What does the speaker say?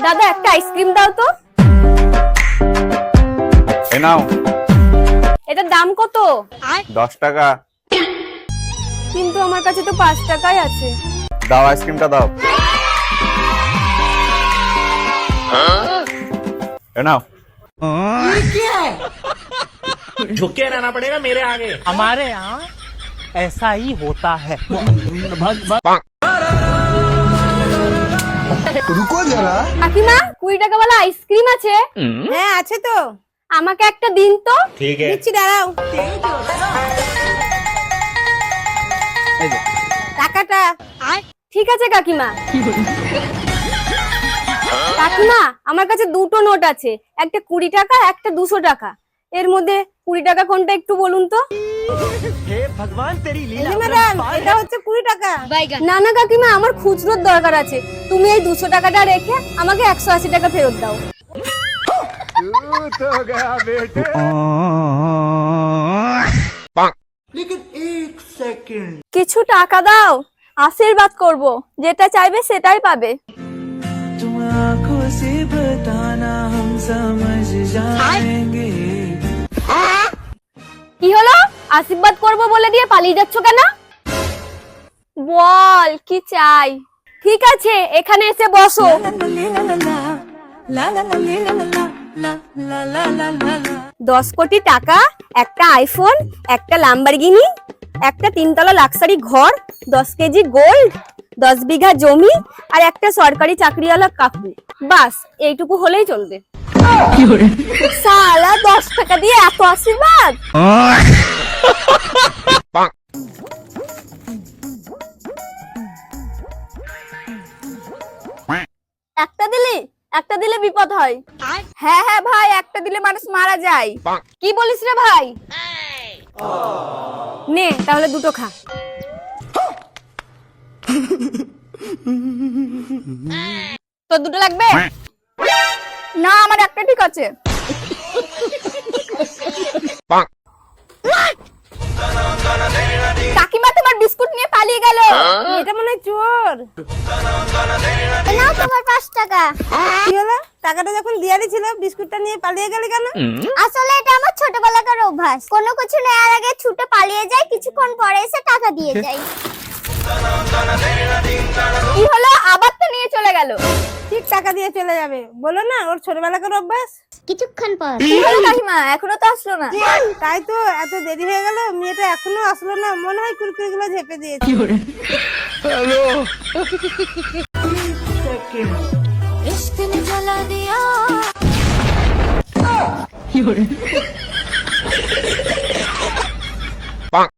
দাদা একটা আইসক্রিম দাও তো। এই নাও। এটার দাম কত? 10 টাকা। কিন্তু আমার কাছে তো 5 টাকাই আছে। দাও আইসক্রিমটা দাও। এই নাও। झुक के रहना पड़ेगा मेरे आगे। हमारे यहाँ ऐसा ही होता है। रुको जरा। কাকিমা 20 টাকা वाला আইসক্রিম আছে? হ্যাঁ আছে তো। আমাকে একটা দিন তো। ठीक है। দিচ্ছি দাঁড়াও। টাকাটা। ঠিক আছে কাকিমা। কাকিমা আমার কাছে দুটো নোট আছে, একটা 20 টাকা একটা 200 টাকা। এর মধ্যে 20 টাকা কোনটা একটু বলুন তো। हे भगवान तेरी এই लीला যে ম্যাডাম এটা হচ্ছে 20 টাকা। না না কাকিমা, আমার খুচরোর দরকার আছে। তুমি এই 200 টাকাটা রেখে আমাকে 180 টাকা ফেরত দাও। কিছু টাকা দাও, আশীর্বাদ করব, যেটা চাইবে সেটাই পাবে। तुम आंखों से बताना हम समझ जाएंगे। কি হলো? আশীর্বাদ করব বলে দিয়ে পালিয়ে যাচ্ছ কেন? বল কি চাই? ঠিক আছে এখানে এসে বসো। 10 কোটি টাকা, একটা আইফোন, একটা লাম্বরগিনি, একটা 3 তলা লাক্সারি ঘর, 10 কেজি গোল্ড, 10 বিঘা জমি আর একটা সরকারি চাকরিওয়ালা কাকু। বাস এইটুকু হলেই চলবে। সালা 10 টাকা দিয়ে এত আশীর্বাদ? একটা দিলে বিপদ হয়। হ্যাঁ হ্যাঁ ভাই, একটা দিলে মানুষ মারা যায়। কি বলিস রে ভাই? নে তাহলে দুটো খা। তো দুটো লাগবে? না আমার একটা ঠিক আছে। কাকিমা তোমার বিস্কুট নিয়ে পালিয়ে গেল। এটা মনে হয় চোর। নাও তোমার 5 টাকা। কি হলো? টাকাটা যখন দিয়ে দিছিল বিস্কুটটা নিয়ে পালিয়ে গেলি কেন? আসলে এটা আমার ছোটবেলাকার অভ্যাস, কোনো কিছু নেওয়ার আগে ছুটে পালিয়ে যাই, কিছুক্ষণ পরে এসে টাকা দিয়ে যাই। কি হলো? আবার তো নিয়ে চলে গেল। ঠিক টাকা দিয়ে চলে যাবে, বলো না ওর ছোটবেলাকার অভ্যাস। কিছুক্ষণ পর কি হলো কাকিমা? এখনো তো আসলো না। তাই তো এত দেরি হয়ে গেল, মেয়েটা এখনো আসলো না। মনে হয় কুরকুরে গুলো ঝেপে দিয়েছে। इश्क ने जला दिया।